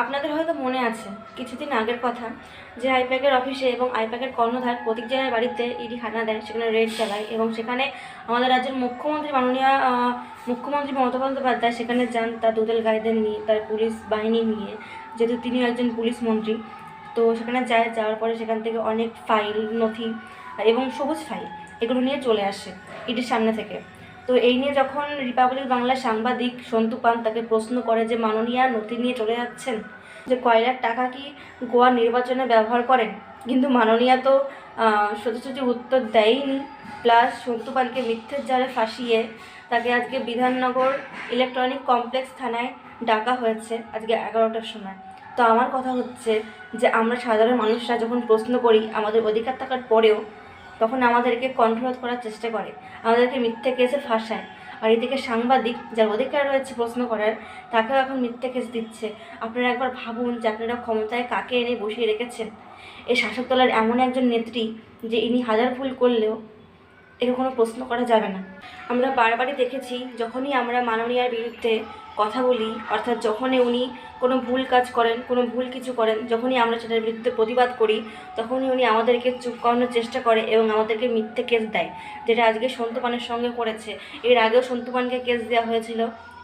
আপনাদের হয়তো মনে আছে কিছুদিন আগের কথা যে আইপ্যাকের অফিসে এবং আইপ্যাকের কর্ণধার প্রতীক জেলার বাড়িতে ইডি হানা দেয়, সেখানে রেড চালায় এবং সেখানে আমাদের রাজ্যের মুখ্যমন্ত্রী মাননীয় মুখ্যমন্ত্রী মমতা বন্দ্যোপাধ্যায় সেখানে যান তার দুদল গাইদের নিয়ে, তার পুলিশ বাহিনী নিয়ে, যেহেতু তিনি একজন পুলিশ মন্ত্রী। তো সেখানে যাওয়ার পরে সেখান থেকে অনেক ফাইল, নথি এবং সবুজ ফাইল এগুলো নিয়ে চলে আসে ইডির সামনে থেকে। তো এই নিয়ে যখন রিপাবলিক বাংলার সাংবাদিক সন্তু পান তাকে প্রশ্ন করে যে মাননীয়া নথি নিয়ে চলে যাচ্ছেন, যে কয়লার টাকা কি গোয়া নির্বাচনে ব্যবহার করেন, কিন্তু মাননীয়া তো সোজাসুজি উত্তর দেয়নি। প্লাস সন্তু পানকে মিথ্যের জালে ফাঁসিয়ে তাকে আজকে বিধাননগর ইলেকট্রনিক কমপ্লেক্স থানায় ডাকা হয়েছে আজকে 11টার সময়। তো আমার কথা হচ্ছে যে আমরা সাধারণ মানুষরা যখন প্রশ্ন করি আমাদের অধিকার থাকার পরেও, তখন আমাদেরকে কণ্ঠরোধ করার চেষ্টা করে, আমাদেরকে মিথ্যে কেসে ফাঁসায়। আর এদিকে সাংবাদিক যার অধিকার রয়েছে প্রশ্ন করার, তাকেও এখন মিথ্যে কেস দিচ্ছে। আপনারা একবার ভাবুন যে আপনারা ক্ষমতায় কাকে এনে বসিয়ে রেখেছেন। এই শাসক দলের এমন একজন নেত্রী যে ইনি হাজার ভুল করলেও একে কোনো প্রশ্ন করা যাবে না। আমরা বারবারই দেখেছি যখনই আমরা মাননীয়ার বিরুদ্ধে কথা বলি, অর্থাৎ যখনই উনি কোনো ভুল কাজ করেন, কোনো ভুল কিছু করেন, যখনই আমরা সেটার বিরুদ্ধে প্রতিবাদ করি, তখনই উনি আমাদেরকে চুপ করানোর চেষ্টা করে এবং আমাদেরকে মিথ্যে কেস দেয়, যেটা আজকে সন্তু পানের সঙ্গে করেছে। এর আগেও সন্তু পানকে কেস দেওয়া হয়েছিল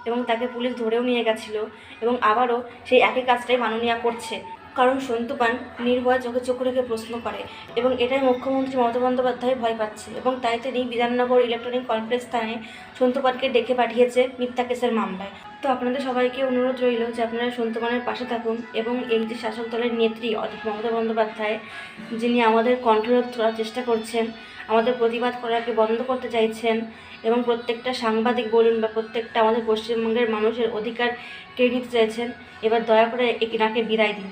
এবং তাকে পুলিশ ধরেও নিয়ে গেছিলো, এবং আবারও সেই একই কাজটাই মাননীয়া করছে। কারণ সন্তু পান নির্ভয় চোখে চোখ রেখে প্রশ্ন করে এবং এটাই মুখ্যমন্ত্রী মমতা বন্দ্যোপাধ্যায় ভয় পাচ্ছে, এবং তাই তিনি বিধাননগর ইলেকট্রনিক কমপ্লেক্স থানায় সন্তু পানকে ডেকে পাঠিয়েছে মিথ্যা কেসের মামলায়। তো আপনাদের সবাইকে অনুরোধ রইল যে আপনারা সন্তু পানের পাশে থাকুন এবং এই যে শাসক দলের নেত্রী অর্থাৎ মমতা বন্দ্যোপাধ্যায়, যিনি আমাদের কণ্ঠরোধ করার চেষ্টা করছেন, আমাদের প্রতিবাদ করাকে বন্ধ করতে চাইছেন এবং প্রত্যেকটা সাংবাদিক বলুন বা প্রত্যেকটা আমাদের পশ্চিমবঙ্গের মানুষের অধিকার কেড়ে নিতে চাইছেন, এবার দয়া করে এনাকে বিদায় দিন।